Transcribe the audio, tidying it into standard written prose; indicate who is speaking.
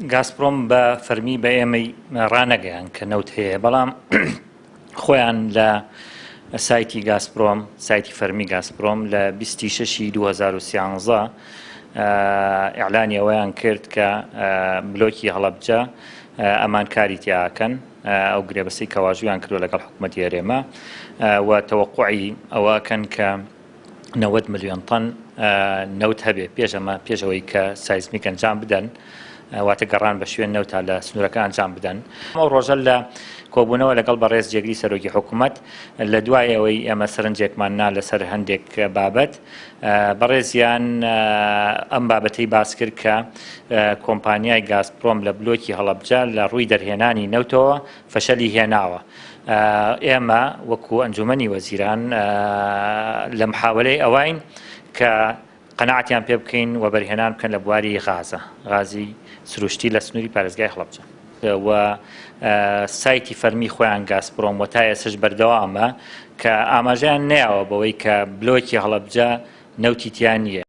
Speaker 1: گازپرۆم بە فەرمی بە ئێمەی ڕانەگەیان کە نەوت هەیە، بەڵام خۆیان لە سایتی گازپرۆم، سایتی فەرمی گازپرۆم لە 26 2013 ئیعلانی ئەوەیان کرد کە بلۆکی هەڵەبجە ئەمان کاری تیاکەن، ئەو گرێبەسەی کەواژویان کردووە لەگەڵ حکوومەتی هەرێمە و تەوەقوعی ئەوەکەن کە 90 ملیۆن تەن نەوت هەبێ پێشەوەی کە سایزمیک ئەنجام بدەن، واتە گەڕان بە شوێن نەوتا لە سنوورەکە ئەنجام بدەن. ئەو ڕۆژە لە کۆبوونەوە لەگەڵ بە ڕێزجێگری سەرۆکی حکوومەت لە دوای ئەوەی ئێمە سەرنجێکمان نا لەسەر هەندێک بابەت، بەڕێزیان ئەم بابەتەی باس کرد کە کۆمپانیای گازپرۆم لە بلۆکی هەڵەبجە لە ڕووی دەرهێنانی نەوتەوە فەشەلی هێناوە. ئێمە وەکو ئەنجومەنی وەزیران لە محاولەی ئەوین کە قەناعەتیان پێ بکەین و بەرهێنان بکەن لە بواری غازی سروشتی لە سنووری پارێزگای هەڵەبجە و سایتی فەرمی خۆیان گازپرۆم و تا ئێسش بەردەوامە کە ئاماژەیان نەیەوە بەوەی کە بلۆکی هەڵەبجە نەوتی تیان نییە.